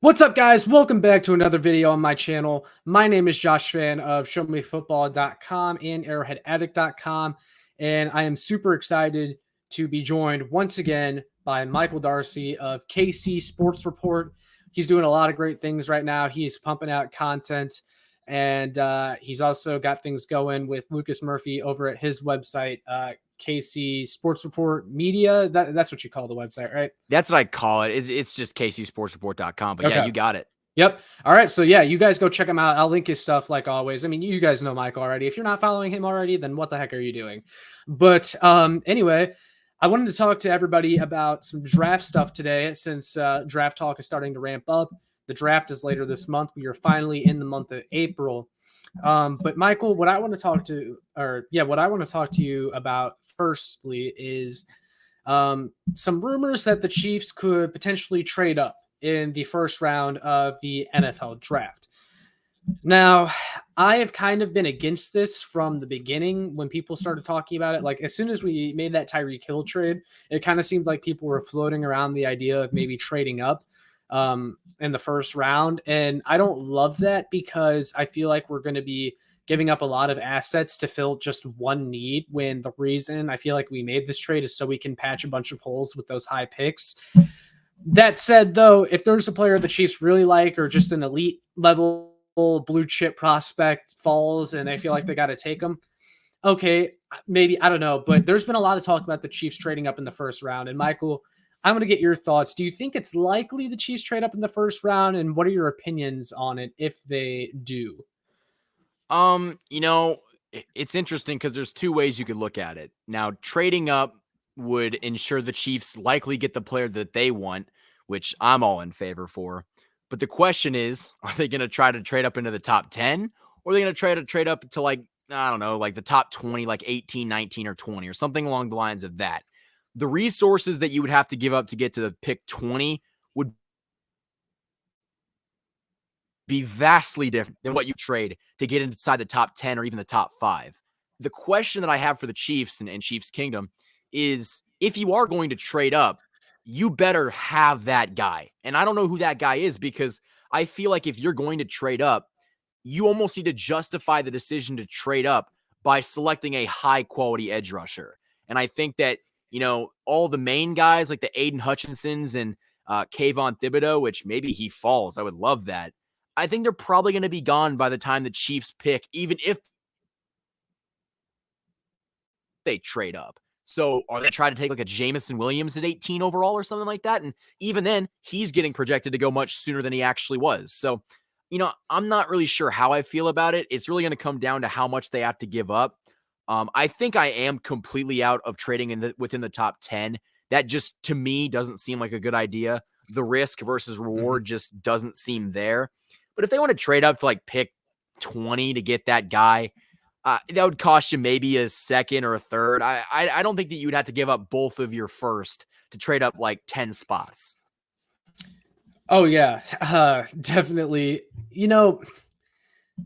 What's up, guys? Welcome back to another video on my channel. My name is Josh Fan of ShowMeFootball.com and ArrowheadAddict.com, and I am super excited to be joined once again by Michael Darcy of KC Sports Report. He's doing a lot of great things right now. He's pumping out content, and he's also got things going with Lucas Murphy over at his website, KC Sports Report Media. That's what you call the website, right? That's what I call it. It's just kcsportsreport.com. But yeah, Okay. you got it. Yep. All right. So yeah, you guys go check him out. I'll link his stuff like always. I mean, you guys know Mike already. If you're not following him already, then what the heck are you doing? But anyway, I wanted to talk to everybody about some draft stuff today since draft talk is starting to ramp up. The draft is later this month. We are finally in the month of April. But Michael, what I want to talk to you about firstly is some rumors that the Chiefs could potentially trade up in the first round of the NFL draft. Now, I have kind of been against this from the beginning when people started talking about it. Like, as soon as we made that Tyreek Hill trade, it kind of seemed like people were floating around the idea of maybe trading up in the first round. And I don't love that because I feel like we're going to be giving up a lot of assets to fill just one need, when the reason I feel like we made this trade is so we can patch a bunch of holes with those high picks. That said, though, if there's a player the Chiefs really like or just an elite level blue chip prospect falls and they feel like they got to take them, okay, maybe, I don't know. But there's been a lot of talk about the Chiefs trading up in the first round. And Michael, I'm going to get your thoughts. Do you think it's likely the Chiefs trade up in the first round? And what are your opinions on it if they do? It's interesting because there's two ways you could look at it. Now, trading up would ensure the Chiefs likely get the player that they want, which I'm all in favor for. But the question is, are they going to try to trade up into the top 10? Or are they going to try to trade up to, like, I don't know, like the top 20, like 18, 19, or 20, or something along the lines of that? The resources that you would have to give up to get to the pick 20 would be vastly different than what you trade to get inside the top 10 or even the top 5. The question that I have for the Chiefs and Chiefs Kingdom is, if you are going to trade up, you better have that guy. And I don't know who that guy is, because I feel like if you're going to trade up, you almost need to justify the decision to trade up by selecting a high quality edge rusher. And I think that, all the main guys like the Aiden Hutchinsons and Kayvon Thibodeau, which maybe he falls, I would love that. I think they're probably going to be gone by the time the Chiefs pick, even if they trade up. So are they trying to take like a Jamison Williams at 18 overall or something like that? And even then, he's getting projected to go much sooner than he actually was. So, I'm not really sure how I feel about it. It's really going to come down to how much they have to give up. I think I am completely out of trading within the top 10. That just, to me, doesn't seem like a good idea. The risk versus reward just doesn't seem there. But if they want to trade up to like pick 20 to get that guy, that would cost you maybe a second or a third. I don't think that you would have to give up both of your first to trade up like 10 spots. Oh, yeah, definitely.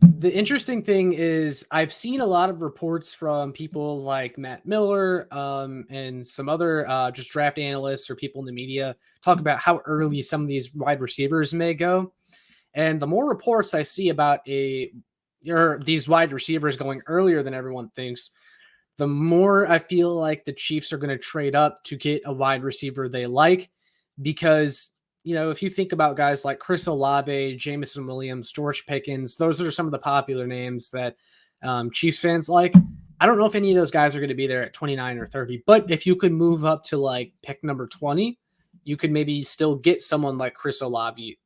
The interesting thing is I've seen a lot of reports from people like Matt Miller and some other just draft analysts or people in the media talk about how early some of these wide receivers may go. And the more reports I see about these wide receivers going earlier than everyone thinks, the more I feel like the Chiefs are going to trade up to get a wide receiver they like. Because, if you think about guys like Chris Olave, Jamison Williams, George Pickens, those are some of the popular names that Chiefs fans like. I don't know if any of those guys are going to be there at 29 or 30, but if you could move up to like pick number 20, you could maybe still get someone like Chris Olave,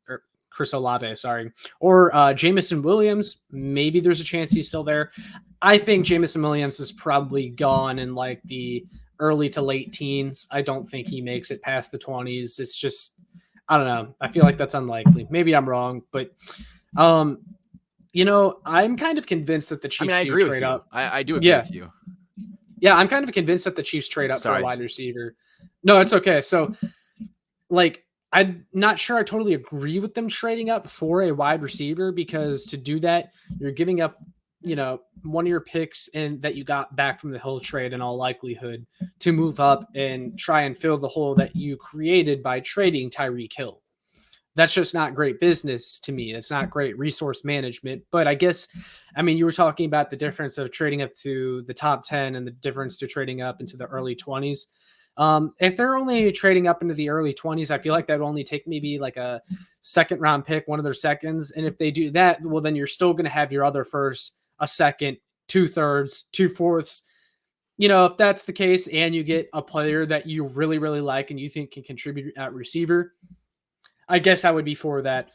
or Jamison Williams. Maybe there's a chance he's still there. I think Jamison Williams is probably gone in like the early to late teens. I don't think he makes it past the 20s. It's just, I don't know. I feel like that's unlikely. Maybe I'm wrong, but I'm kind of convinced that the Chiefs do trade up. I do agree with you. Yeah, I'm kind of convinced that the Chiefs trade up for a wide receiver. No, it's okay. So, I'm not sure I totally agree with them trading up for a wide receiver, because to do that, you're giving up, one of your picks and that you got back from the Hill trade in all likelihood to move up and try and fill the hole that you created by trading Tyreek Hill. That's just not great business to me. It's not great resource management. But I guess, I mean, you were talking about the difference of trading up to the top 10 and the difference to trading up into the early 20s. If they're only trading up into the early 20s, I feel like that would only take maybe like a second round pick, one of their seconds. And if they do that, well, then you're still going to have your other first, a second, 2/3, 2/4. If that's the case and you get a player that you really, really like and you think can contribute at receiver, I guess I would be for that,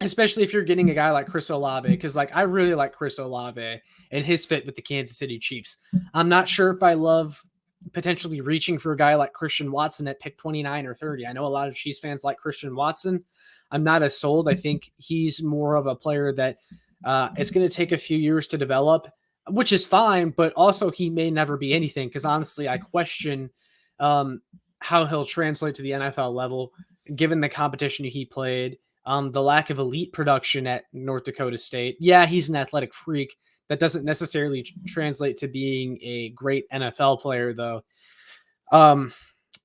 especially if you're getting a guy like Chris Olave, because like I really like Chris Olave and his fit with the Kansas City Chiefs. I'm not sure if I love potentially reaching for a guy like Christian Watson at pick 29 or 30. I know a lot of Chiefs fans like Christian Watson. I'm not as sold. I think he's more of a player that it's going to take a few years to develop, which is fine, but also he may never be anything because honestly, I question how he'll translate to the NFL level given the competition he played, the lack of elite production at North Dakota State. Yeah, he's an athletic freak. That doesn't necessarily translate to being a great NFL player, though. And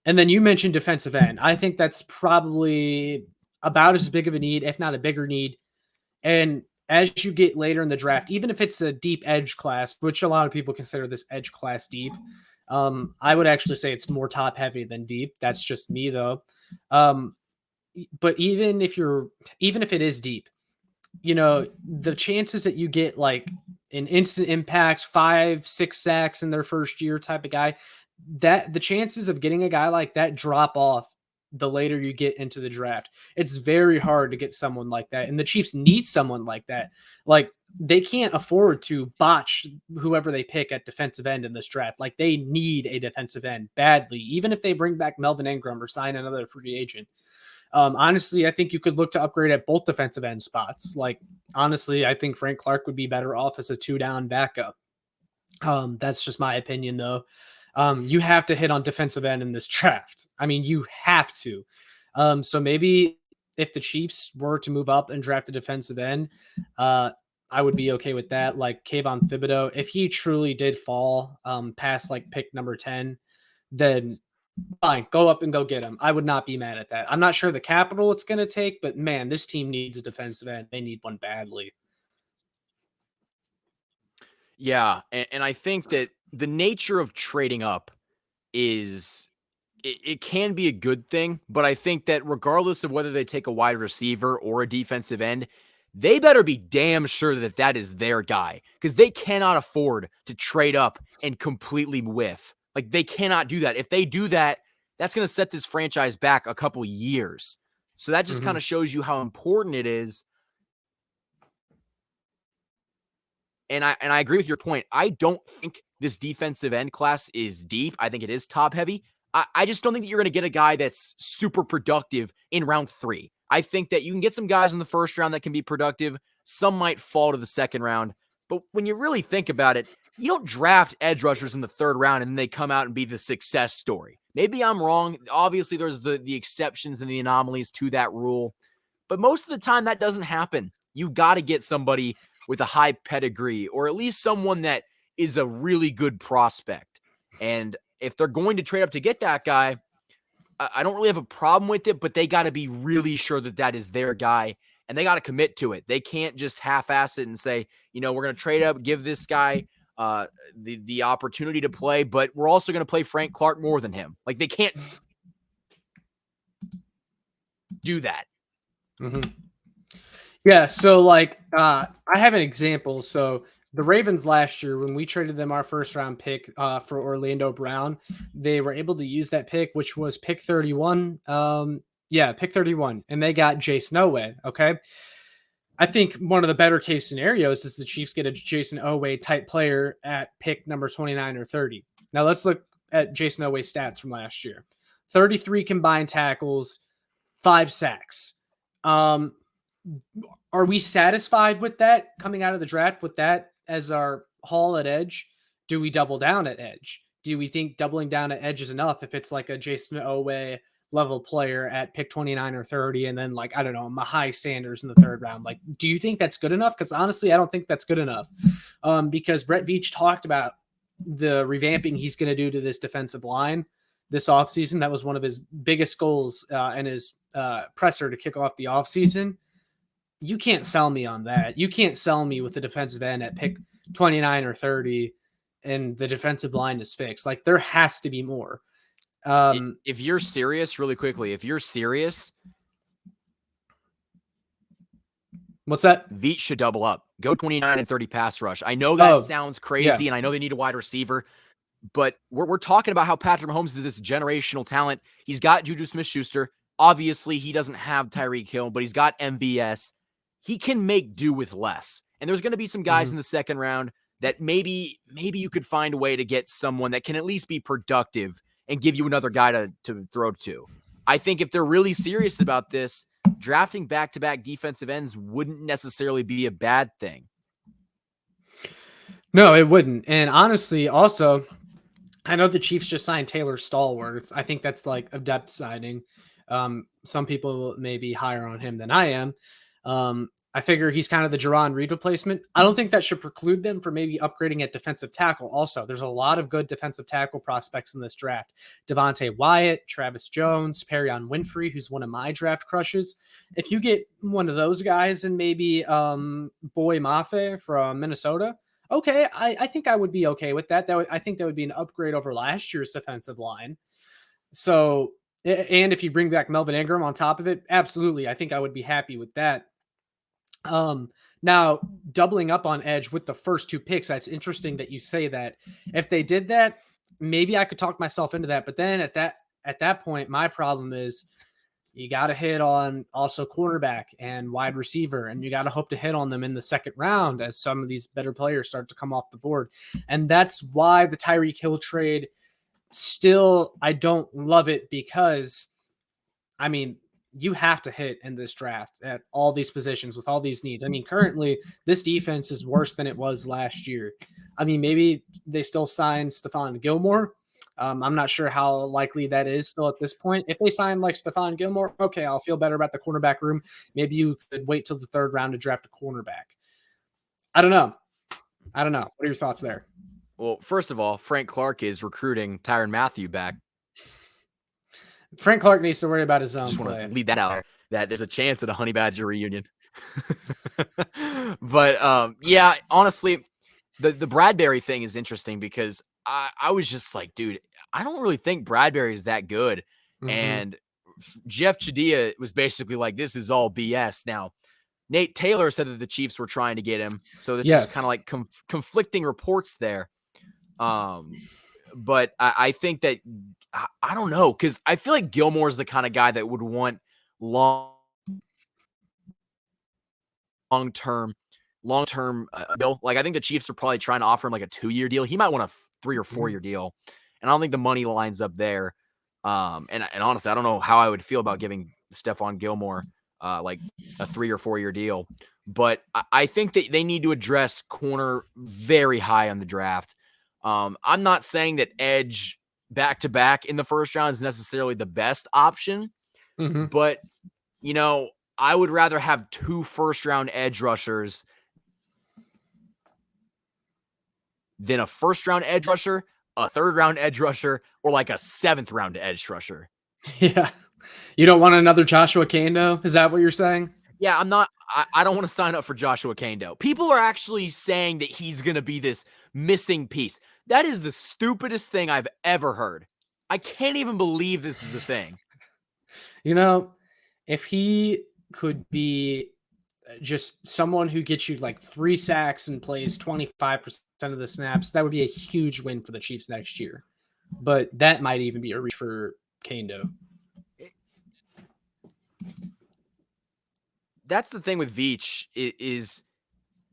then you mentioned defensive end. I think that's probably about as big of a need, if not a bigger need. And as you get later in the draft, even if it's a deep edge class, which a lot of people consider this edge class deep, I would actually say it's more top heavy than deep. That's just me, though. But even if it is deep, the chances that you get like an instant impact 5-6 sacks in their first year type of guy, that the chances of getting a guy like that drop off the later you get into the draft. It's very hard to get someone like that, and the Chiefs need someone like that. Like they can't afford to botch whoever they pick at defensive end in this draft. Like they need a defensive end badly, even if they bring back Melvin Ingram or sign another free agent. Honestly, I think you could look to upgrade at both defensive end spots. Like, honestly, I think Frank Clark would be better off as a 2-down backup. That's just my opinion, though. You have to hit on defensive end in this draft. I mean, you have to. So maybe if the Chiefs were to move up and draft a defensive end, I would be okay with that. Like Kayvon Thibodeau, if he truly did fall past like pick number 10, then fine, go up and go get him. I would not be mad at that. I'm not sure the capital it's going to take, but man, this team needs a defensive end. They need one badly. Yeah, and I think that the nature of trading up is it can be a good thing, but I think that regardless of whether they take a wide receiver or a defensive end, they better be damn sure that that is their guy because they cannot afford to trade up and completely whiff. Like they cannot do that. If they do that, that's going to set this franchise back a couple years. So that just kind of shows you how important it is. And I agree with your point. I don't think this defensive end class is deep. I think it is top heavy. I just don't think that you're going to get a guy that's super productive in round 3. I think that you can get some guys in the first round that can be productive. Some might fall to the second round. But when you really think about it, you don't draft edge rushers in the 3rd round and then they come out and be the success story. Maybe I'm wrong. Obviously, there's the exceptions and the anomalies to that rule. But most of the time, that doesn't happen. You got to get somebody with a high pedigree or at least someone that is a really good prospect. And if they're going to trade up to get that guy, I don't really have a problem with it, but they got to be really sure that that is their guy. And they got to commit to it. They can't just half-ass it and say, we're going to trade up, give this guy the opportunity to play, but we're also going to play Frank Clark more than him. Like they can't do that. Mm-hmm. Yeah. So like I have an example. So the Ravens last year, when we traded them our first round pick for Orlando Brown, they were able to use that pick, which was pick 31. Pick 31. And they got Jason Oweh. Okay. I think one of the better case scenarios is the Chiefs get a Jason Oweh type player at pick number 29 or 30. Now let's look at Jason Oweh's stats from last year. 33 combined tackles, 5 sacks. Are we satisfied with that coming out of the draft with that as our haul at edge? Do we double down at edge? Do we think doubling down at edge is enough if it's like a Jason Oweh level player at pick 29 or 30 and then like, I don't know, Mahai Sanders in the 3rd round? Like, do you think that's good enough? Because honestly, I don't think that's good enough because Brett Veach talked about the revamping he's going to do to this defensive line this offseason. That was one of his biggest goals in his presser to kick off the offseason. You can't sell me on that. You can't sell me with the defensive end at pick 29 or 30 and the defensive line is fixed. Like, there has to be more. If you're serious, really quickly, if you're serious, what's that? Veach should double up. Go 29 and 30 pass rush. I know that sounds crazy, and I know they need a wide receiver, but we're talking about how Patrick Mahomes is this generational talent. He's got Juju Smith-Schuster. Obviously, he doesn't have Tyreek Hill, but he's got MVS. He can make do with less. And there's going to be some guys in the second round that maybe you could find a way to get someone that can at least be productive and give you another guy to throw to. I think if they're really serious about this, drafting back-to-back defensive ends wouldn't necessarily be a bad thing. No, it wouldn't. And honestly, also, I know the Chiefs just signed Taylor Stallworth. I think that's like a depth signing. Some people may be higher on him than I am. I figure he's kind of the Jerron Reed replacement. I don't think that should preclude them from maybe upgrading at defensive tackle. Also, there's a lot of good defensive tackle prospects in this draft. Devontae Wyatt, Travis Jones, Perrion Winfrey, who's one of my draft crushes. If you get one of those guys and maybe Boy Mafe from Minnesota, okay, I think I would be okay with that. I think that would be an upgrade over last year's defensive line. So, and if you bring back Melvin Ingram on top of it, absolutely, I think I would be happy with that. Now doubling up on edge with the first two picks, that's interesting that you say that. If they did that, maybe I could talk myself into that. But then at that point, my problem is you got to hit on also cornerback and wide receiver, and you got to hope to hit on them in the second round as some of these better players start to come off the board. And that's why the Tyreek Hill trade still, I don't love it, because I mean, you have to hit in this draft at all these positions with all these needs. I mean, currently this defense is worse than it was last year. I mean, maybe they still sign Stephon Gilmore. I'm not sure how likely that is still at this point. If they sign like Stephon Gilmore, okay, I'll feel better about the cornerback room. Maybe you could wait till the third round to draft a cornerback. I don't know. What are your thoughts there? Well, first of all, Frank Clark is recruiting Tyrann Mathieu back. Frank Clark needs to worry about his own just play. Want to leave that out, that there's a chance at a Honey Badger reunion. But yeah, honestly, the Bradbury thing is interesting because I was just like, dude, I don't really think Bradbury is that good. And Jeff Chadia was basically like, this is all BS. Now, Nate Taylor said that the Chiefs were trying to get him. So it's just kind of like conflicting reports there. But I think that, I don't know, because I feel like Gilmore is the kind of guy that would want long-term deal. Like, I think the Chiefs are probably trying to offer him like a 2-year deal. He might want a 3 or 4-year deal. And I don't think the money lines up there. And honestly, I don't know how I would feel about giving Stephon Gilmore like a 3 or 4-year deal. But I think that they need to address corner very high on the draft. I'm not saying that edge back-to-back in the first round is necessarily the best option, but, you know, I would rather have 2 first-round edge rushers than a first-round edge rusher, a third-round edge rusher, or like a 7th-round edge rusher. Yeah. You don't want another Joshua Kando? Is that what you're saying? Yeah, I don't want to sign up for Joshua Kando. People are actually saying that he's going to be this missing piece. That is the stupidest thing I've ever heard. I can't even believe this is a thing. You know, if he could be just someone who gets you like 3 sacks and plays 25% of the snaps, that would be a huge win for the Chiefs next year. But that might even be a reach for Kando. That's the thing with Veach is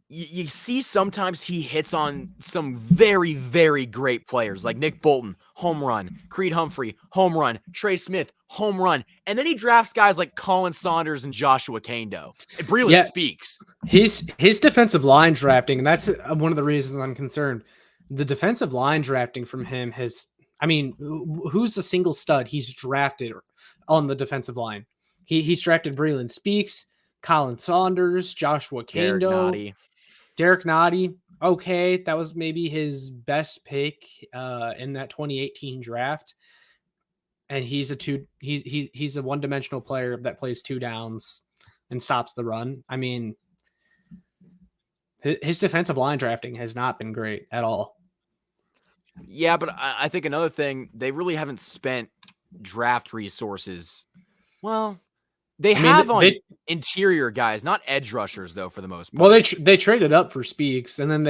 you see sometimes he hits on some very, very great players like Nick Bolton, home run, Creed Humphrey, home run, Trey Smith, home run. And then he drafts guys like Colin Saunders and Joshua Kando. And Breland speaks. His defensive line drafting, and that's one of the reasons I'm concerned. The defensive line drafting from him has, I mean, who's the single stud he's drafted on the defensive line? He's drafted Breland Speaks, Colin Saunders, Joshua Kando, Derek Nottie. Okay, that was maybe his best pick in that 2018 draft. and he's a one-dimensional player that plays two downs and stops the run. I mean, his defensive line drafting has not been great at all. Yeah, but I think another thing, they really haven't spent draft resources. Well, they have on interior guys, not edge rushers though, for the most part. Well, they traded up for Speaks, and then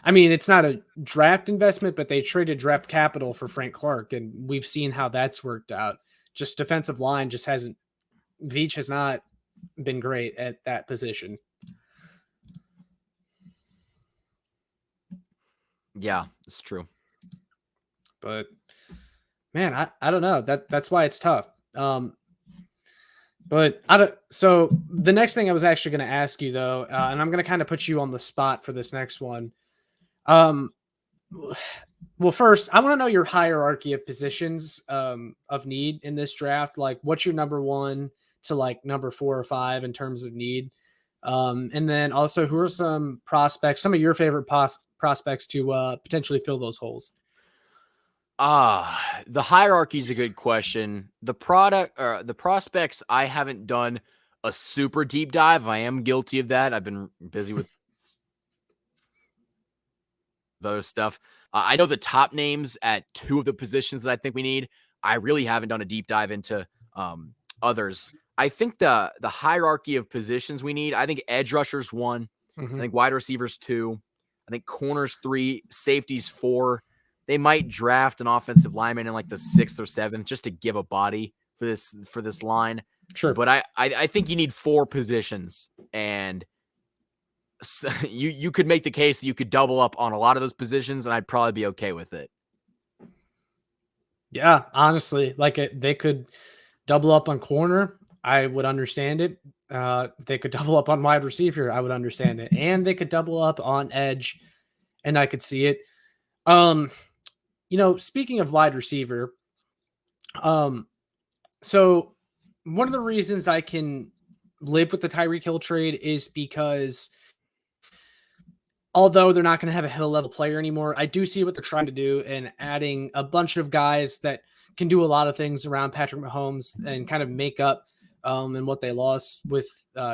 I mean, it's not a draft investment, but they traded draft capital for Frank Clark, and we've seen how that's worked out. Just defensive line just hasn't. Veach has not been great at that position. Yeah, it's true. But man, I don't know. That's why it's tough. But so the next thing I was actually going to ask you though, and I'm going to kind of put you on the spot for this next one. Well, first, I want to know your hierarchy of positions of need in this draft. Like, what's your number 1 to like number 4 or 5 in terms of need? And then also, who are some prospects, some of your favorite prospects to potentially fill those holes? The hierarchy is a good question. The prospects, I haven't done a super deep dive. I am guilty of that. I've been busy with those stuff. I know the top names at 2 of the positions that I think we need. I really haven't done a deep dive into others. I think the hierarchy of positions we need, I think edge rushers 1, I think wide receivers 2, I think corners 3, safeties 4. They might draft an offensive lineman in like the 6th or 7th just to give a body for this line. Sure. But I think you need 4 positions, and you could make the case that you could double up on a lot of those positions, and I'd probably be okay with it. Yeah, honestly, like they could double up on corner. I would understand it. They could double up on wide receiver. I would understand it. And they could double up on edge, and I could see it. Speaking of wide receiver, so one of the reasons I can live with the Tyreek Hill trade is because although they're not going to have a Hill level player anymore, I do see what they're trying to do and adding a bunch of guys that can do a lot of things around Patrick Mahomes and kind of make up in what they lost with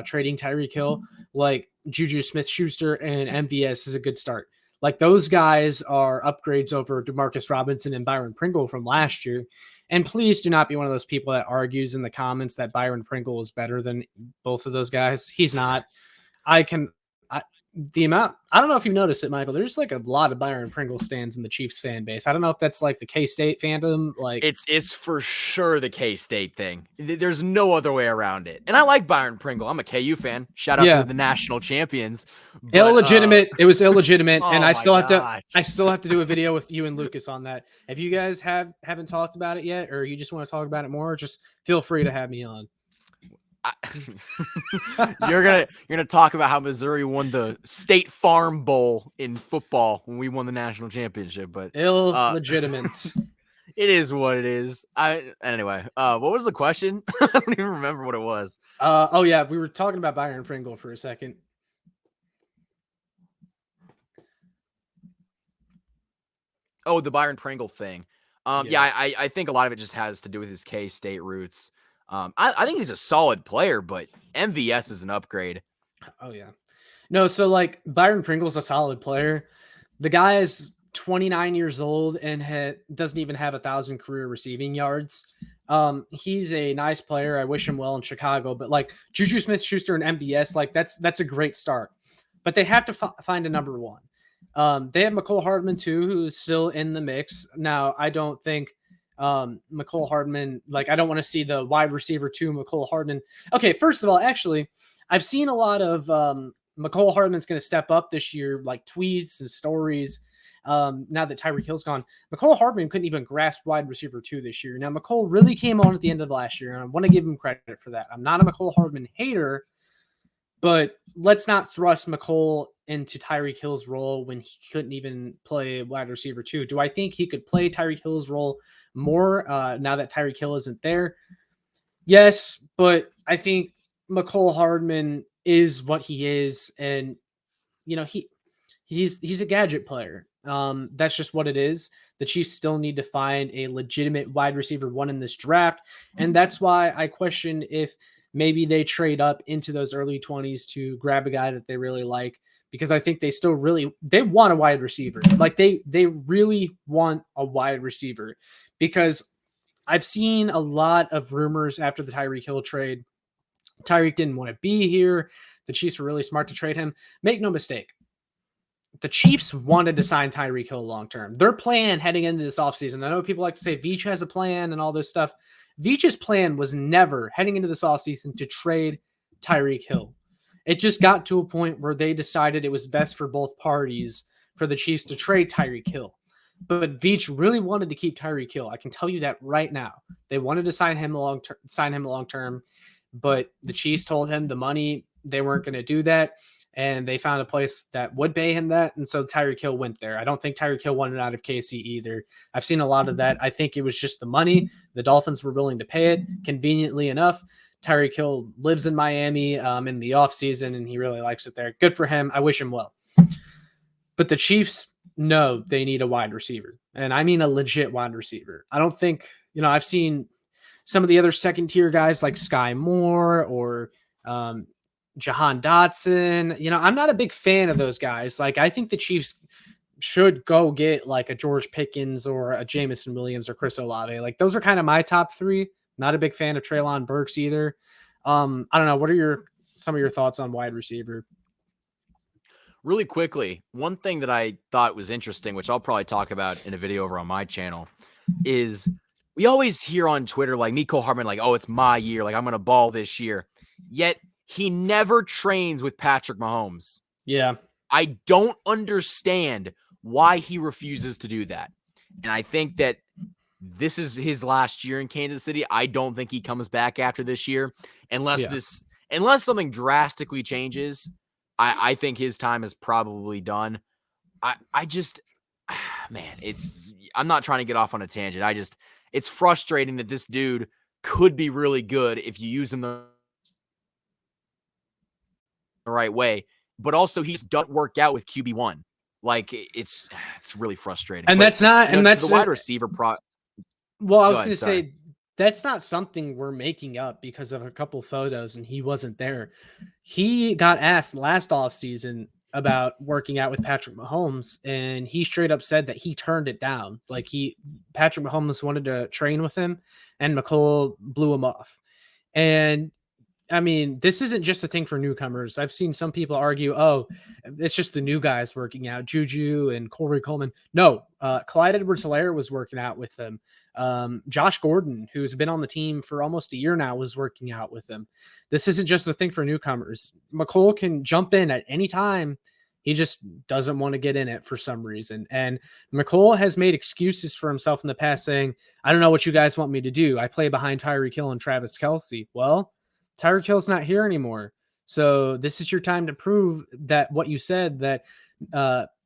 trading Tyreek Hill. Like Juju Smith-Schuster and MVS is a good start. Like those guys are upgrades over DeMarcus Robinson and Byron Pringle from last year. And please do not be one of those people that argues in the comments that Byron Pringle is better than both of those guys. He's not. The amount, I don't know if you noticed it, Michael, there's like a lot of Byron Pringle stands in the Chiefs fan base. I don't know if that's like the K-State fandom. Like it's for sure the K-State thing. There's no other way around it. And I like Byron Pringle. I'm a KU fan. Shout out to the national champions. But, illegitimate. It was illegitimate. And I still have to do a video with you and Lucas on that. If you guys haven't talked about it yet, or you just want to talk about it more, just feel free to have me on. You're gonna talk about how Missouri won the State Farm Bowl in football when we won the national championship, but illegitimate. It is what it is. Anyway, what was the question? I don't even remember what it was. We were talking about Byron Pringle for a second. Oh, the Byron Pringle thing. I think a lot of it just has to do with his K-State roots. I think he's a solid player, but MVS is an upgrade. Oh, yeah. No, so like Byron Pringle's a solid player. The guy is 29 years old and doesn't even have 1,000 career receiving yards. He's a nice player. I wish him well in Chicago, but like Juju Smith-Schuster and MVS, like that's a great start. But they have to find a number 1. They have McCole Hardman too, who's still in the mix. Now, I don't think McCole Hardman, like I don't want to see the wide receiver 2 McCole Hardman. Okay, first of all, actually, I've seen a lot of McCole Hardman's going to step up this year, like tweets and stories. Now that Tyreek Hill's gone, McCole Hardman couldn't even grasp wide receiver 2 this year. Now, McCole really came on at the end of last year, and I want to give him credit for that. I'm not a McCole Hardman hater, but let's not thrust McCole into Tyreek Hill's role when he couldn't even play wide receiver 2. Do I think he could play Tyreek Hill's role more now that Tyreek Hill isn't there? Yes, but I think McCole Hardman is what he is, and he's a gadget player. That's just what it is. the Chiefs still need to find a legitimate wide receiver one in this draft. And that's why I question if maybe they trade up into those early 20s to grab a guy that they really like, because I think they still they want a wide receiver. Like they really want a wide receiver, because I've seen a lot of rumors after the Tyreek Hill trade. Tyreek didn't want to be here. The Chiefs were really smart to trade him. Make no mistake, the Chiefs wanted to sign Tyreek Hill long-term. Their plan heading into this offseason, I know people like to say Veach has a plan and all this stuff. Veach's plan was never, heading into this offseason, to trade Tyreek Hill. It just got to a point where they decided it was best for both parties for the Chiefs to trade Tyreek Hill. But Veach really wanted to keep Tyreek Hill. I can tell you that right now. They wanted to sign him long-term, but the Chiefs told him the money, they weren't going to do that. And they found a place that would pay him that. And so Tyreek Hill went there. I don't think Tyreek Hill wanted out of KC either. I've seen a lot of that. I think it was just the money. The Dolphins were willing to pay it. Conveniently enough, Tyreek Hill lives in Miami in the offseason, and he really likes it there. Good for him. I wish him well. But the Chiefs know they need a wide receiver. And I mean a legit wide receiver. I don't think, I've seen some of the other second-tier guys like Sky Moore or Jahan Dotson. I'm not a big fan of those guys. Like, I think the Chiefs should go get like a George Pickens or a Jamison Williams or Chris Olave. Like, those are kind of my top three. Not a big fan of Treylon Burks either. I don't know. What are some of your thoughts on wide receiver? Really quickly, one thing that I thought was interesting, which I'll probably talk about in a video over on my channel, is we always hear on Twitter, like Mecole Hardman, like, oh, it's my year. Like, I'm going to ball this year. Yet he never trains with Patrick Mahomes. Yeah. I don't understand why he refuses to do that. And I think that this is his last year in Kansas City. I don't think he comes back after this year unless something drastically changes. I think his time is probably done. I just, man, I'm not trying to get off on a tangent. It's frustrating that this dude could be really good if you use him the right way, but also he just doesn't work out with QB1. Like, it's really frustrating. And that's not, and that's the wide receiver Well, I was going to say, that's not something we're making up because of a couple photos and he wasn't there. He got asked last offseason about working out with Patrick Mahomes, and he straight up said that he turned it down. Like, Patrick Mahomes wanted to train with him, and Mecole blew him off. And I mean, this isn't just a thing for newcomers. I've seen some people argue, oh, it's just the new guys working out, Juju and Corey Coleman. No, Clyde Edwards-Helaire was working out with them. Josh Gordon, who's been on the team for almost a year now, was working out with him. This isn't just a thing for newcomers. Mecole can jump in at any time. He just doesn't want to get in it for some reason. And Mecole has made excuses for himself in the past saying, I don't know what you guys want me to do. I play behind Tyreek Hill and Travis Kelce. Well, Tyreek Hill's not here anymore. So this is your time to prove that what you said, that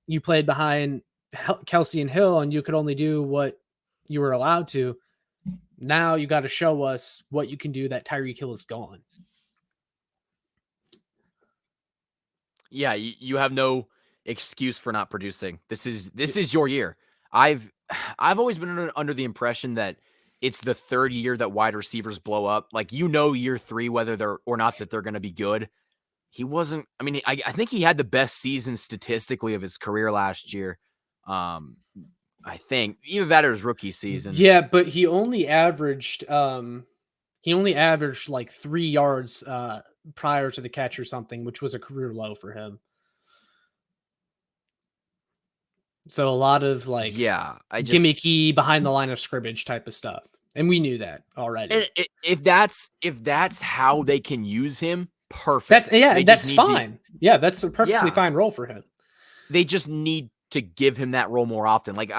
you played behind Kelce and Hill and you could only do what you were allowed to. Now you got to show us what you can do that Tyreek Hill is gone. Yeah, you have no excuse for not producing. This is your year. I've always been under the impression that it's the third year that wide receivers blow up. Like, year 3, whether they're or not that they're going to be good. He wasn't. I mean, I think he had the best season statistically of his career last year. I think either that or his rookie season. Yeah, but he only averaged like 3 yards prior to the catch or something, which was a career low for him. So a lot of like gimmicky behind the line of scrimmage type of stuff. And we knew that already. And if that's how they can use him, perfect. That's fine. That's a perfectly fine role for him. They just need to give him that role more often. Like,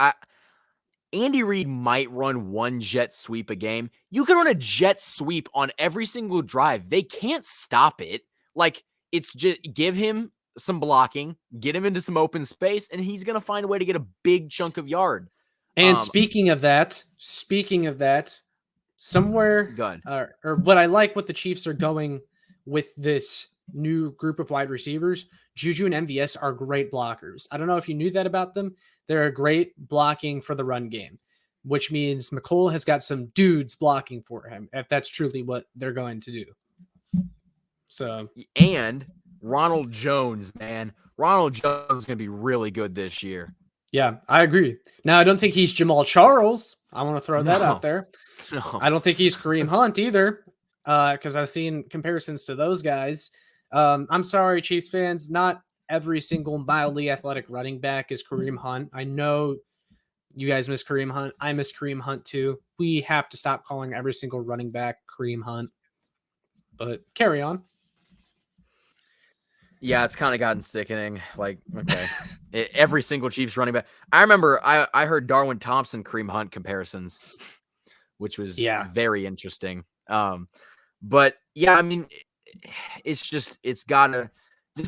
Andy Reid might run one jet sweep a game. You can run a jet sweep on every single drive. They can't stop it. Like, it's just give him some blocking, get him into some open space, and he's going to find a way to get a big chunk of yard. And speaking of that, somewhere, good. or what I like what the Chiefs are going with this new group of wide receivers, Juju and MVS are great blockers. I don't know if you knew that about them. They're great blocking for the run game, which means McCole has got some dudes blocking for him, if that's truly what they're going to do. So, and Ronald Jones, man. Ronald Jones is going to be really good this year. yeah, I agree. Now, I don't think he's Jamal Charles. I want to throw that out there. No. I don't think he's Kareem Hunt either, because I've seen comparisons to those guys. I'm sorry, Chiefs fans. Not every single mildly athletic running back is Kareem Hunt. I know you guys miss Kareem Hunt. I miss Kareem Hunt too. We have to stop calling every single running back Kareem Hunt. But carry on. Yeah, it's kind of gotten sickening. Like, okay, every single Chiefs running back. I remember I heard Darwin Thompson Kareem Hunt comparisons, which was very interesting. But yeah, I mean, it's just this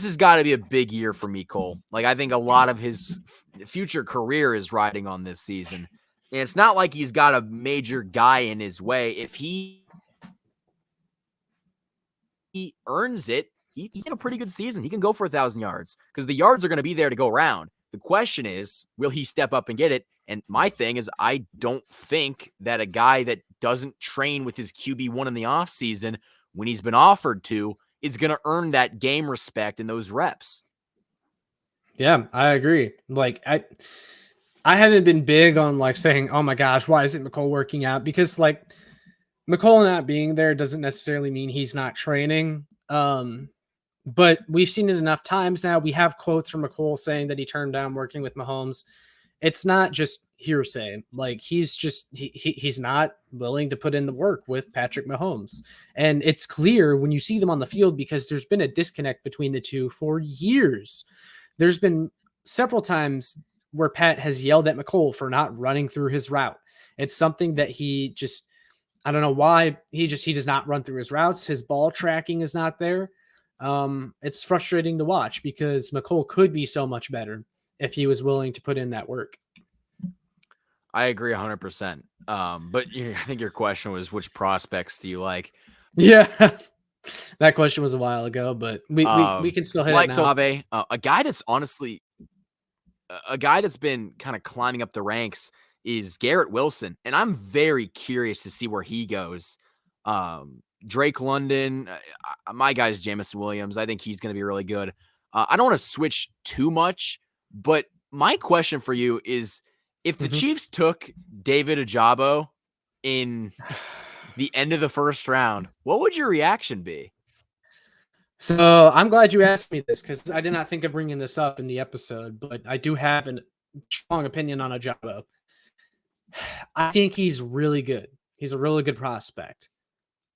has got to be a big year for Cole. Like, I think a lot of his future career is riding on this season, and it's not like he's got a major guy in his way. If he earns it, he can a pretty good season. He can go for 1,000 yards because the yards are going to be there to go around. The question is, will he step up and get it? And my thing is, I don't think that a guy that doesn't train with his QB1 in the offseason when he's been offered to is going to earn that game respect and those reps. Yeah, I agree. Like, I haven't been big on like saying, oh my gosh, why isn't McCole working out? Because like McCole not being there doesn't necessarily mean he's not training. But we've seen it enough times now. We have quotes from McCole saying that he turned down working with Mahomes. It's not just hearsay. Like, he's not willing to put in the work with Patrick Mahomes. And it's clear when you see them on the field because there's been a disconnect between the two for years. There's been several times where Pat has yelled at McCole for not running through his route. It's something that I don't know why he does not run through his routes. His ball tracking is not there. It's frustrating to watch because McCole could be so much better if he was willing to put in that work. I agree 100%. But I think your question was, which prospects do you like? Yeah, that question was a while ago, but we can still hit it now. Suave, a guy that's honestly a guy that's been kind of climbing up the ranks is Garrett Wilson, and I'm very curious to see where he goes. Drake London, my guy's Jamison Williams. I think he's going to be really good. I don't want to switch too much, but my question for you is, if the Chiefs took David Ojabo in the end of the first round, what would your reaction be? So I'm glad you asked me this because I did not think of bringing this up in the episode, but I do have a strong opinion on Ojabo. I think he's really good. He's a really good prospect.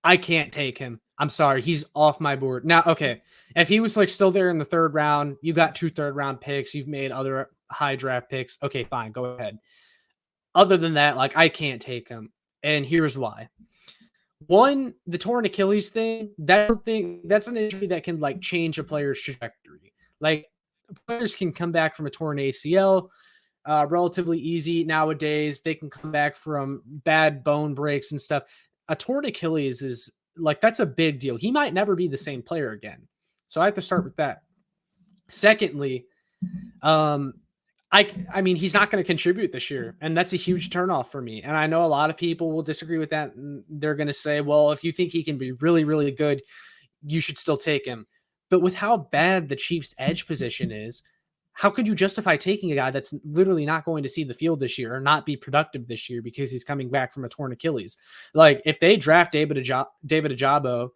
I can't take him. I'm sorry. He's off my board. Now, okay, if he was like still there in the third round, you got 2 third-round picks, you've made other high draft picks. Okay, fine, go ahead. Other than that, like, I can't take him. And here's why. One, the torn Achilles thing, that's an injury that can like change a player's trajectory. Like, players can come back from a torn ACL relatively easy nowadays. They can come back from bad bone breaks and stuff. A torn Achilles is like, that's a big deal. He might never be the same player again. So I have to start with that. Secondly, I mean, he's not going to contribute this year, and that's a huge turnoff for me. And I know a lot of people will disagree with that. And they're going to say, well, if you think he can be really, really good, you should still take him. But with how bad the Chiefs' edge position is, how could you justify taking a guy that's literally not going to see the field this year or not be productive this year because he's coming back from a torn Achilles? Like, if they draft David Ojabo,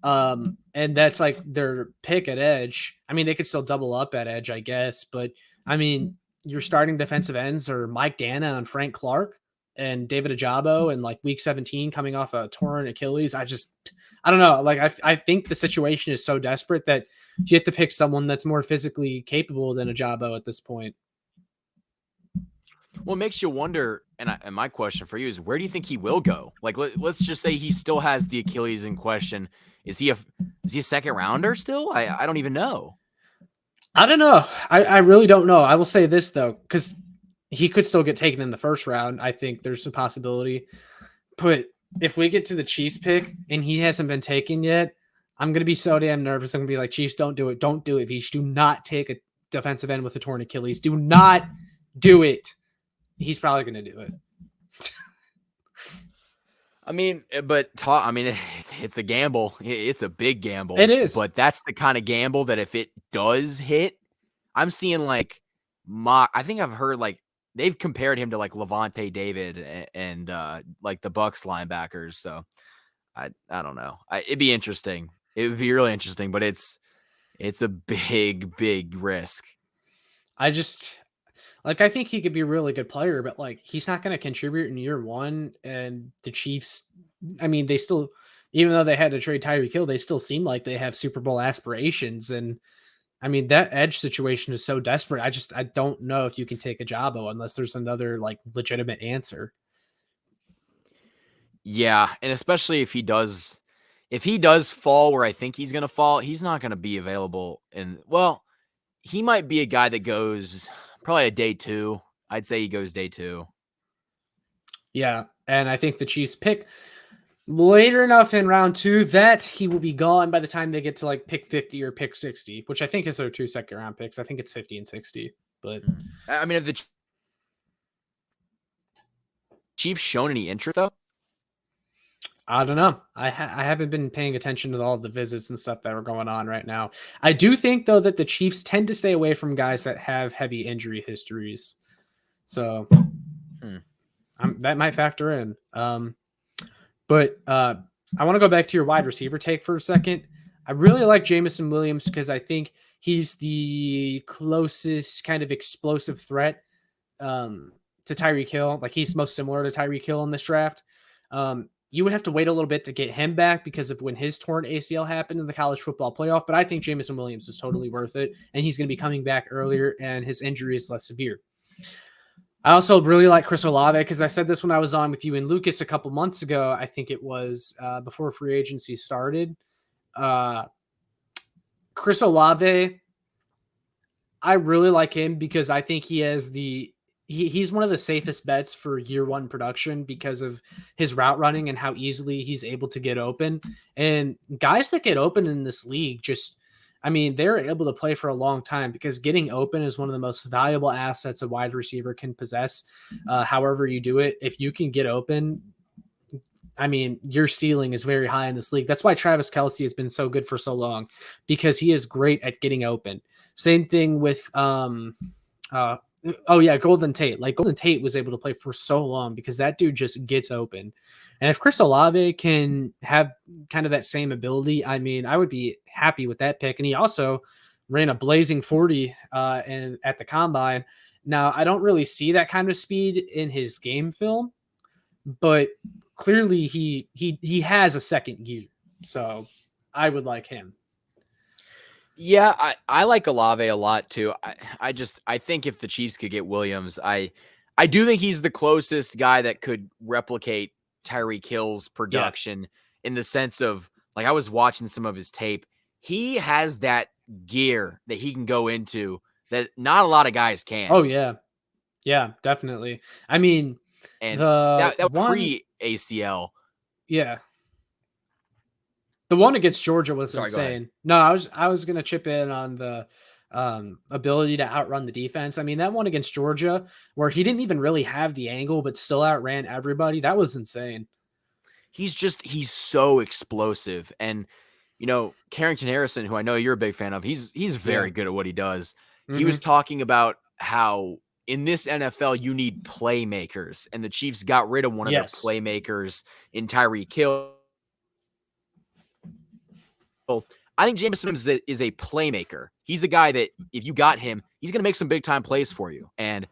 and that's like their pick at edge, I mean, they could still double up at edge, I guess. But I mean, your starting defensive ends are Mike Dana and Frank Clark and David Ojabo, and like week 17 coming off a torn Achilles. I don't know. Like, I think the situation is so desperate that you have to pick someone that's more physically capable than Ojabo at this point. Well, it makes you wonder, and my question for you is, where do you think he will go? Like, let's just say he still has the Achilles in question. Is he a second rounder still? I don't even know. I don't know. I really don't know. I will say this, though, because he could still get taken in the first round. I think there's a possibility. But if we get to the Chiefs pick and he hasn't been taken yet, I'm gonna be so damn nervous. I'm gonna be like, Chiefs, don't do it. Don't do it. Veach, do not take a defensive end with a torn Achilles. Do not do it. He's probably gonna do it. I mean, it's a gamble. It's a big gamble. It is. But that's the kind of gamble that if it does hit, I'm seeing like I think I've heard like they've compared him to like Levante David and like the Bucks linebackers. So I don't know. It'd be interesting. It would be really interesting, but it's a big risk. I think he could be a really good player, but like he's not going to contribute in year one. And the Chiefs, I mean, they still, even though they had to trade Tyreek Hill, they still seem like they have Super Bowl aspirations. And I mean, that edge situation is so desperate. I don't know if you can take a Jabo unless there's another like legitimate answer. Yeah, and especially if he does fall where I think he's going to fall, he's not going to be available. And well, he might be a guy that goes probably a day 2. I'd say he goes day 2. Yeah, and I think the Chiefs pick later enough in round 2 that he will be gone by the time they get to like pick 50 or pick 60, which I think is their 2 second round picks. I think it's 50 and 60. But I mean, have the Chiefs shown any interest though? I don't know. I haven't been paying attention to all the visits and stuff that are going on right now. I do think though that the Chiefs tend to stay away from guys that have heavy injury histories. So that might factor in. But I want to go back to your wide receiver take for a second. I really like Jamison Williams because I think he's the closest kind of explosive threat to Tyreek Hill. Like he's most similar to Tyreek Hill in this draft. You would have to wait a little bit to get him back because of when his torn ACL happened in the college football playoff. But I think Jamison Williams is totally worth it. And he's going to be coming back earlier and his injury is less severe. I also really like Chris Olave because I said this when I was on with you and Lucas a couple months ago. I think it was before free agency started. Chris Olave, I really like him because I think he has he's one of the safest bets for year one production because of his route running and how easily he's able to get open. And guys that get open in this league they're able to play for a long time because getting open is one of the most valuable assets a wide receiver can possess. However you do it, if you can get open, your ceiling is very high in this league. That's why Travis Kelce has been so good for so long because he is great at getting open. Same thing with Golden Tate. Like Golden Tate was able to play for so long because that dude just gets open. And if Chris Olave can have kind of that same ability, I would be happy with that pick. And he also ran a blazing 40 and at the combine. Now, I don't really see that kind of speed in his game film, but clearly he has a second gear. So I would like him. Yeah, I like Olave a lot too. I think if the Chiefs could get Williams, I do think he's the closest guy that could replicate Tyreek Hill's production in the sense of like I was watching some of his tape. He has that gear that he can go into that not a lot of guys can. Oh yeah. Yeah, definitely. And that pre ACL. Yeah. The one against Georgia was insane. No, I was going to chip in on the ability to outrun the defense. That one against Georgia where he didn't even really have the angle, but still outran everybody. That was insane. He's so explosive. And, Carrington Harrison, who I know you're a big fan of, he's very good at what he does. Mm-hmm. He was talking about how in this NFL, you need playmakers, and the Chiefs got rid of one of their playmakers in Tyreek Hill. I think Jamison Williams is a playmaker. He's a guy that if you got him, he's going to make some big time plays for you, and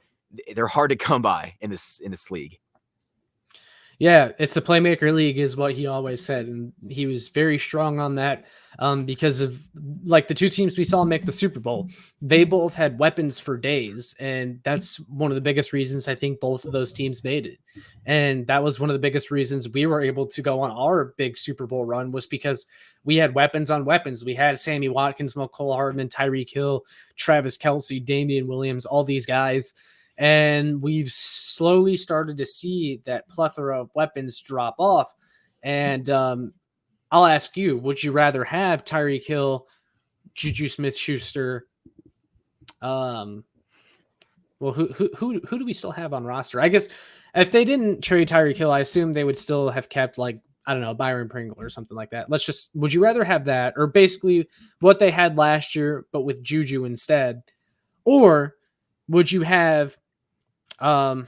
they're hard to come by in this league. Yeah, it's a playmaker league is what he always said, and he was very strong on that because of like the two teams we saw make the Super Bowl. They both had weapons for days, and that's one of the biggest reasons I think both of those teams made it. And that was one of the biggest reasons we were able to go on our big Super Bowl run was because we had weapons on weapons. We had Sammy Watkins, Mecole Hardman, Tyreek Hill, Travis Kelce, Damian Williams, all these guys. And we've slowly started to see that plethora of weapons drop off. And I'll ask you, would you rather have Tyreek Hill, Juju Smith-Schuster, well, who do we still have on roster? I guess if they didn't trade Tyreek Hill, I assume they would still have kept, like, I don't know, Byron Pringle or something like that. Would you rather have that, or basically what they had last year, but with Juju instead? Or would you have a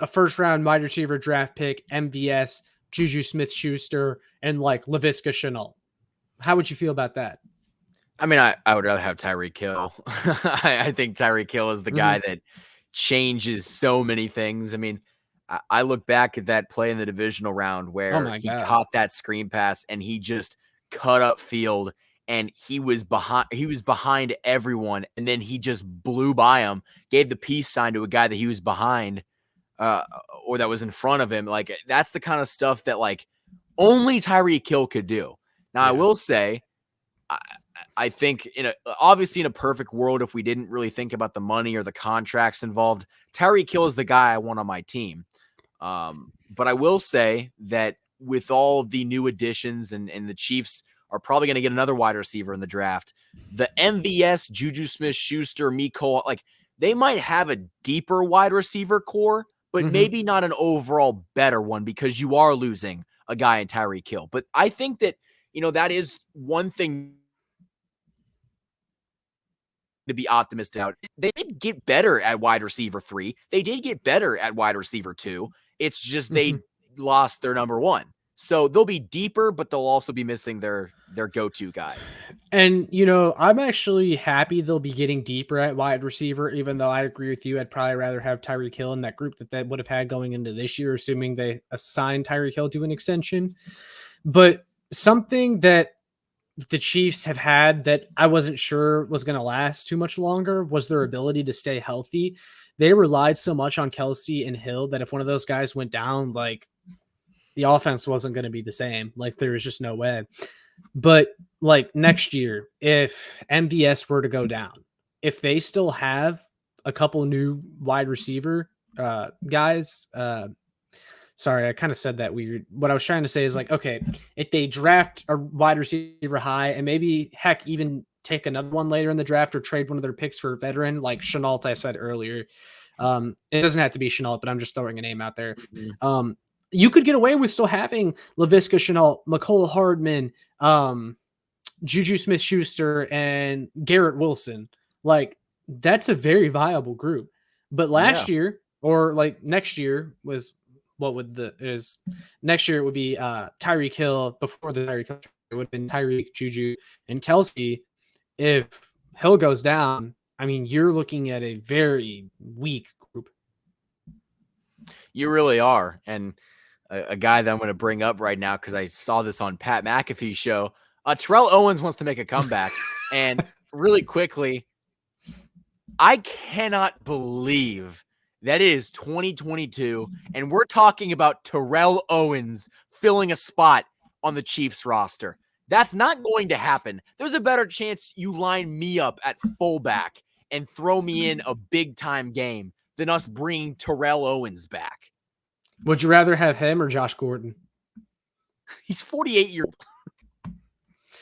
first round wide receiver draft pick, MVS, Juju Smith-Schuster, and like Laviska Shenault? How would you feel about that? I mean, I would rather have Tyreek Hill. I think Tyreek Hill is the guy that changes so many things. I mean, I look back at that play in the divisional round where he caught that screen pass and he just cut up field and he was behind everyone, and then he just blew by him, gave the peace sign to a guy that he was behind or that was in front of him. Like, that's the kind of stuff that like only Tyreek Hill could do. Now, I will say, I think obviously in a perfect world, if we didn't really think about the money or the contracts involved, Tyreek Hill is the guy I want on my team. But I will say that with all of the new additions and the Chiefs are probably going to get another wide receiver in the draft, the MVS, Juju Smith-Schuster, Mecole, like they might have a deeper wide receiver core, but maybe not an overall better one because you are losing a guy in Tyreek Hill. But I think that, that is one thing to be optimistic about. They did get better at wide receiver 3. They did get better at wide receiver 2. It's just they lost their number 1. So they'll be deeper, but they'll also be missing their go-to guy. And, I'm actually happy they'll be getting deeper at wide receiver, even though I agree with you. I'd probably rather have Tyreek Hill in that group that they would have had going into this year, assuming they assigned Tyreek Hill to an extension. But something that the Chiefs have had that I wasn't sure was going to last too much longer was their ability to stay healthy. They relied so much on Kelsey and Hill that if one of those guys went down, like the offense wasn't going to be the same. Like there was just no way. But like next year, if MVS were to go down, if they still have a couple new wide receiver guys, sorry, I kind of said that weird. What I was trying to say is like, okay, if they draft a wide receiver high and maybe heck, even take another one later in the draft or trade one of their picks for a veteran like Shenault, I said earlier. It doesn't have to be Shenault, but I'm just throwing a name out there. You could get away with still having Laviska Shenault, Mecole Hardman, Juju Smith-Schuster, and Garrett Wilson. Like that's a very viable group. But last year or like next year was next year it would be Tyreek Hill. Before the Tyreek Hill, it would have been Tyreek, Juju, and Kelsey. If Hill goes down, I mean, you're looking at a very weak group. You really are. And a guy that I'm going to bring up right now, because I saw this on Pat McAfee's show, Terrell Owens wants to make a comeback. And really quickly, I cannot believe that it is 2022, and we're talking about Terrell Owens filling a spot on the Chiefs roster. That's not going to happen. There's a better chance you line me up at fullback and throw me in a big-time game than us bringing Terrell Owens back. Would you rather have him or Josh Gordon? He's 48 years old.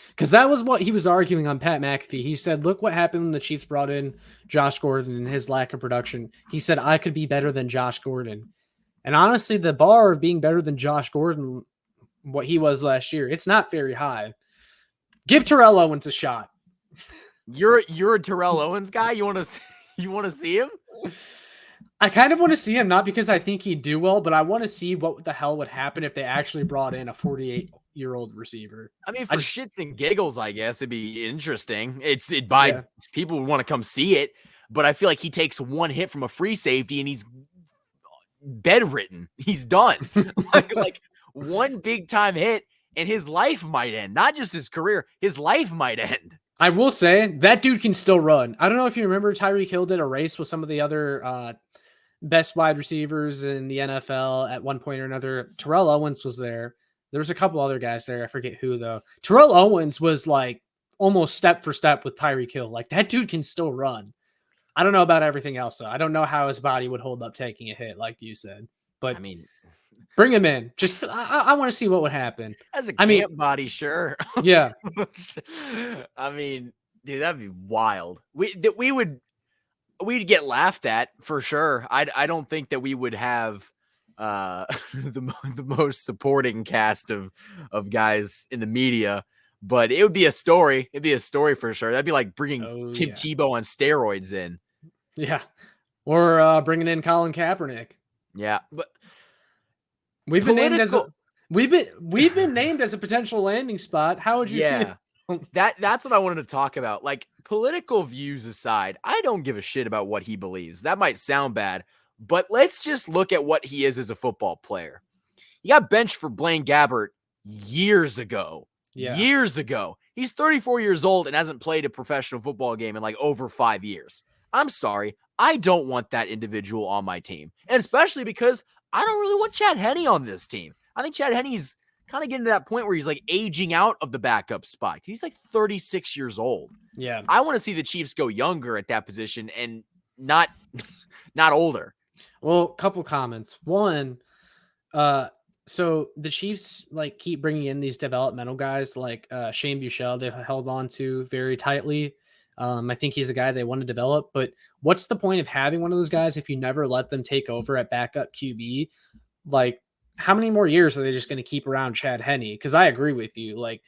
Because that was what he was arguing on Pat McAfee. He said, look what happened when the Chiefs brought in Josh Gordon and his lack of production. He said, I could be better than Josh Gordon. And honestly, the bar of being better than Josh Gordon, what he was last year, it's not very high. Give Terrell Owens a shot. You're a Terrell Owens guy? You want to see him? I kind of want to see him, not because I think he'd do well, but I want to see what the hell would happen if they actually brought in a 48-year-old receiver. I mean, for shits and giggles, I guess it'd be interesting. People would want to come see it, but I feel like he takes one hit from a free safety and he's bedridden. He's done. like one big time hit and his life might end. Not just his career, his life might end. I will say that dude can still run. I don't know if you remember Tyreek Hill did a race with some of the other best wide receivers in the NFL at one point or another. Terrell Owens was there. There was a couple other guys there. I forget who though. Terrell Owens was like almost step for step with Tyreek Hill. Like that dude can still run. I don't know about everything else though. I don't know how his body would hold up taking a hit, like you said. But I mean, Bring him in. Just I want to see what would happen. As a I mean, camp body, sure. yeah. I mean, dude, that'd be wild. We'd get laughed at for sure. I don't think that we would have the most supporting cast of guys in the media, but it would be a story. It'd be a story for sure. That'd be like bringing Oh Tim yeah. Tebow on steroids in. Yeah. Or bringing in Colin Kaepernick. Yeah, but We've been named as a we've been named as a potential landing spot. How would you feel? That's what I wanted to talk about. Like, political views aside, I don't give a shit about what he believes. That might sound bad, but let's just look at what he is as a football player. He got benched for Blaine Gabbert years ago. Yeah. Years ago. He's 34 years old and hasn't played a professional football game in like over 5 years. I'm sorry. I don't want that individual on my team. And especially because I don't really want Chad Henne on this team. I think Chad Henne's kind of getting to that point where he's like aging out of the backup spot. He's like 36 years old. Yeah. I want to see the Chiefs go younger at that position and not older. Well, couple comments. One, so the Chiefs like keep bringing in these developmental guys like Shane Buechele. They held on to very tightly. I think he's a guy they want to develop, but what's the point of having one of those guys if you never let them take over at backup QB? Like, how many more years are they just going to keep around Chad Henne? Because I agree with you. Like,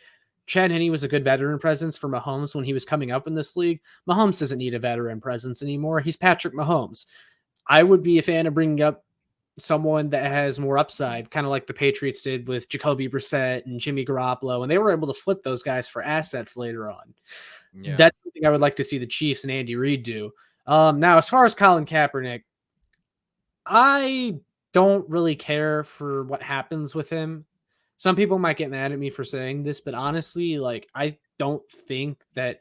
Chad Henne was a good veteran presence for Mahomes when he was coming up in this league. Mahomes doesn't need a veteran presence anymore. He's Patrick Mahomes. I would be a fan of bringing up someone that has more upside, kind of like the Patriots did with Jacoby Brissett and Jimmy Garoppolo, and they were able to flip those guys for assets later on. Yeah. That's something I would like to see the Chiefs and Andy Reid do. Now, as far as Colin Kaepernick, I don't really care for what happens with him. Some people might get mad at me for saying this, but honestly, like, I don't think that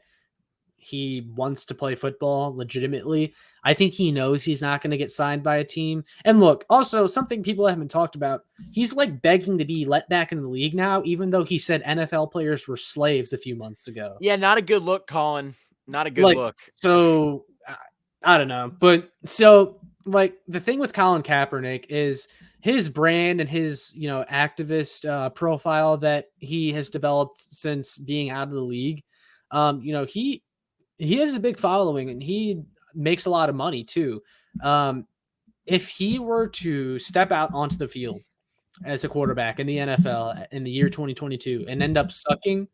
he wants to play football legitimately. I think he knows he's not going to get signed by a team. And look, also something people haven't talked about, he's like begging to be let back in the league now, even though he said NFL players were slaves a few months ago. Yeah, not a good look, Colin. Not a good look. So I don't know. But so like the thing with Colin Kaepernick is his brand and his, activist profile that he has developed since being out of the league. He has a big following and he makes a lot of money too. If he were to step out onto the field as a quarterback in the NFL in the year 2022 and end up sucking,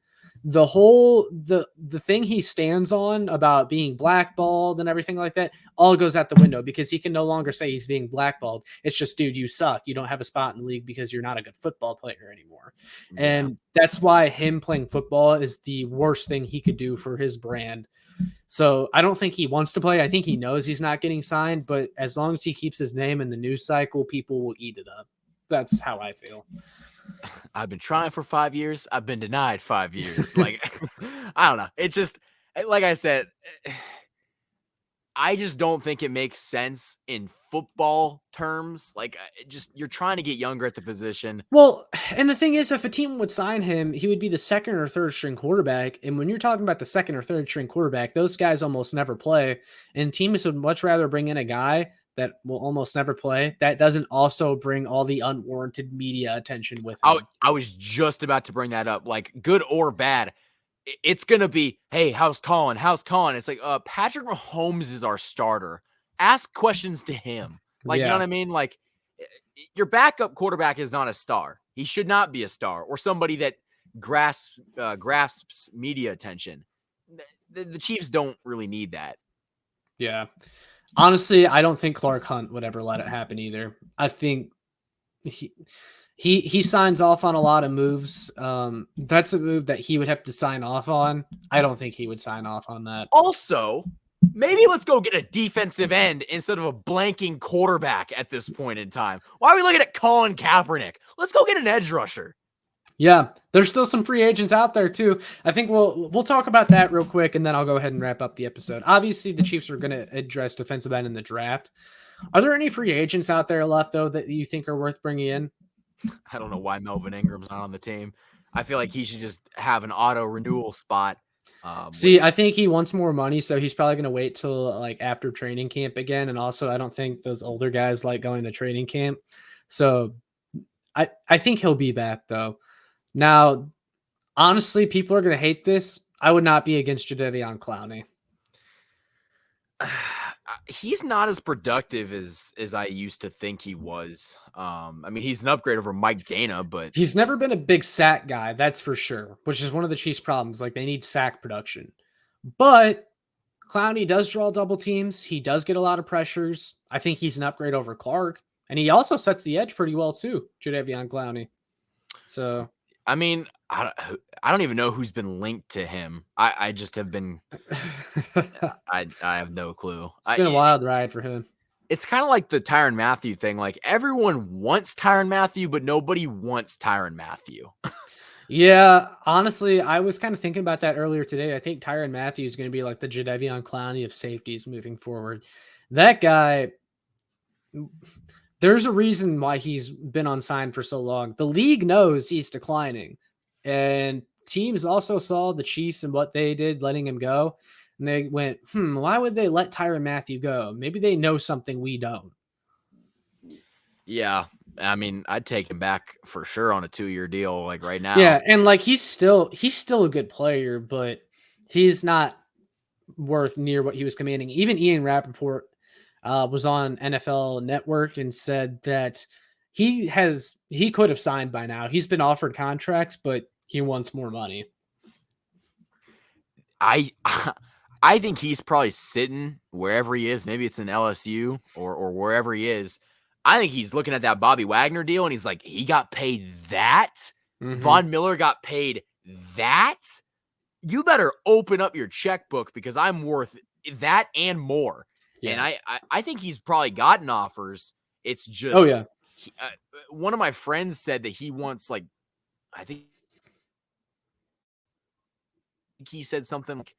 the thing he stands on about being blackballed and everything like that all goes out the window because he can no longer say he's being blackballed. It's just, dude, you suck. You don't have a spot in the league because you're not a good football player anymore. Yeah. And that's why him playing football is the worst thing he could do for his brand. So I don't think he wants to play. I think he knows he's not getting signed, but as long as he keeps his name in the news cycle, people will eat it up. That's how I feel. I've been trying for 5 years. I've been denied 5 years. Like, I don't know. It's just, like I said, I just don't think it makes sense in football terms. Like, you're trying to get younger at the position. Well, and the thing is, if a team would sign him, he would be the second or third string quarterback. And when you're talking about the second or third string quarterback, those guys almost never play. And teams would much rather bring in a guy that will almost never play. That doesn't also bring all the unwarranted media attention with him. I was just about to bring that up. Like, good or bad, it's going to be, hey, how's Colin? How's Colin? It's like, Patrick Mahomes is our starter. Ask questions to him. Like, you know what I mean? Like, your backup quarterback is not a star. He should not be a star or somebody that grasps media attention. The Chiefs don't really need that. Yeah. Honestly, I don't think Clark Hunt would ever let it happen either. I think he signs off on a lot of moves. That's a move that he would have to sign off on. I don't think he would sign off on that. Also, maybe let's go get a defensive end instead of a blanking quarterback at this point in time. Why are we looking at Colin Kaepernick? Let's go get an edge rusher. Yeah, there's still some free agents out there too. I think we'll talk about that real quick, and then I'll go ahead and wrap up the episode. Obviously, the Chiefs are going to address defensive end in the draft. Are there any free agents out there left, though, that you think are worth bringing in? I don't know why Melvin Ingram's not on the team. I feel like he should just have an auto renewal spot. I think he wants more money, so he's probably going to wait till like after training camp again. And also, I don't think those older guys like going to training camp. So I think he'll be back though. Now, honestly, people are going to hate this. I would not be against Jadeveon Clowney. He's not as productive as I used to think he was. I mean, he's an upgrade over Mike Dana, but he's never been a big sack guy, that's for sure, which is one of the Chiefs' problems. Like, they need sack production. But Clowney does draw double teams. He does get a lot of pressures. I think he's an upgrade over Clark. And he also sets the edge pretty well too, Jadeveon Clowney. So, I mean, I don't even know who's been linked to him. I just have been. I have no clue. It's been a wild ride for him. It's kind of like the Tyrann Mathieu thing. Like, everyone wants Tyrann Mathieu, but nobody wants Tyrann Mathieu. Yeah, honestly, I was kind of thinking about that earlier today. I think Tyrann Mathieu is going to be like the Jadeveon Clowney of safeties moving forward. That guy, there's a reason why he's been unsigned for so long. The league knows he's declining, and teams also saw the Chiefs and what they did letting him go, and they went, why would they let Tyrann Mathieu go? Maybe they know something we don't. Yeah, I mean, I'd take him back for sure on a 2-year deal, like right now. Yeah, and like he's still a good player, but he's not worth near what he was commanding. Even Ian Rappaport was on NFL Network and said that he could have signed by now. He's been offered contracts, but he wants more money. I think he's probably sitting wherever he is. Maybe it's in LSU or wherever he is. I think he's looking at that Bobby Wagner deal and he's like, he got paid that. Mm-hmm. Von Miller got paid that. You better open up your checkbook because I'm worth that and more. Yeah. And I think he's probably gotten offers. It's just, one of my friends said that he wants I think he said something like,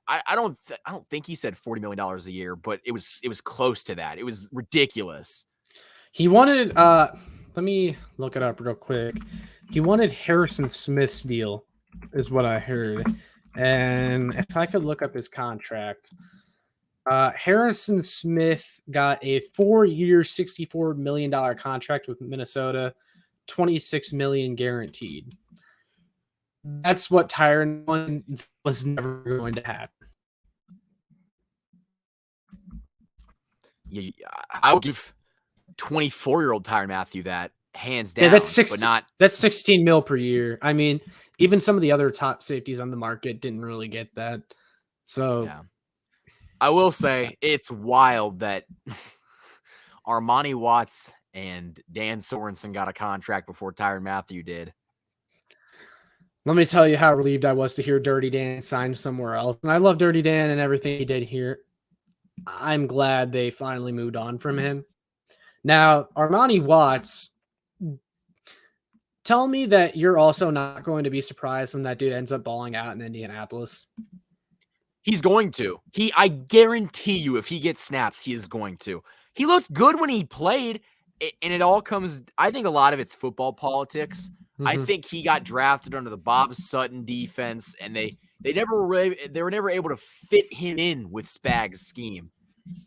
I don't think he said $40 million a year, but it was close to that. It was ridiculous. He wanted, let me look it up real quick. He wanted Harrison Smith's deal is what I heard. And if I could look up his contract, Harrison Smith got a 4-year, $64 million contract with Minnesota, $26 million guaranteed. That's what Tyrann was never going to happen. Yeah, I would give 24-year-old Tyrann Mathieu that hands down. Yeah, that's 16 mil per year. I mean, even some of the other top safeties on the market didn't really get that. So yeah. I will say it's wild that Armani Watts and Dan Sorensen got a contract before Tyrann Mathieu did. Let me tell you how relieved I was to hear Dirty Dan sign somewhere else. And I love Dirty Dan and everything he did here. I'm glad they finally moved on from him. Now, Armani Watts, tell me that you're also not going to be surprised when that dude ends up balling out in Indianapolis. He's going to. I guarantee you, if he gets snaps, he is going to. He looked good when he played, and it all comes, I think a lot of it's football politics. Mm-hmm. I think he got drafted under the Bob Sutton defense, and they were never able to fit him in with Spag's scheme.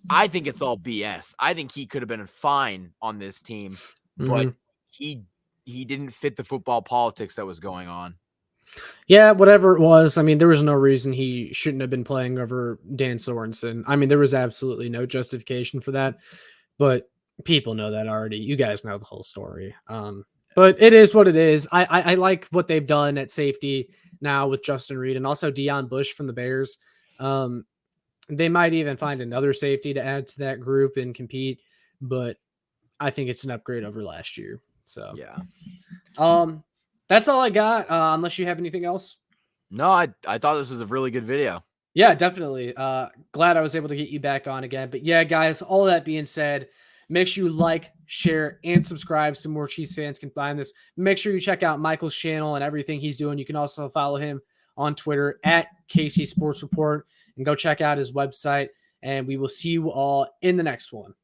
I think it's all BS. I think he could have been fine on this team, but he didn't fit the football politics that was going on. Yeah, whatever it was. I mean, there was no reason he shouldn't have been playing over Dan Sorensen. I mean, there was absolutely no justification for that, but people know that already. You guys know the whole story. But it is what it is. I like what they've done at safety now with Justin Reed and also Deion Bush from the Bears. They might even find another safety to add to that group and compete, but I think it's an upgrade over last year. So yeah. That's all I got. Unless you have anything else. No, I thought this was a really good video. Yeah, definitely. Glad I was able to get you back on again. But yeah, guys, all that being said, make sure you like, share, and subscribe so more Chiefs fans can find this. Make sure you check out Michael's channel and everything he's doing. You can also follow him on Twitter at KC Sports Report and go check out his website. And we will see you all in the next one.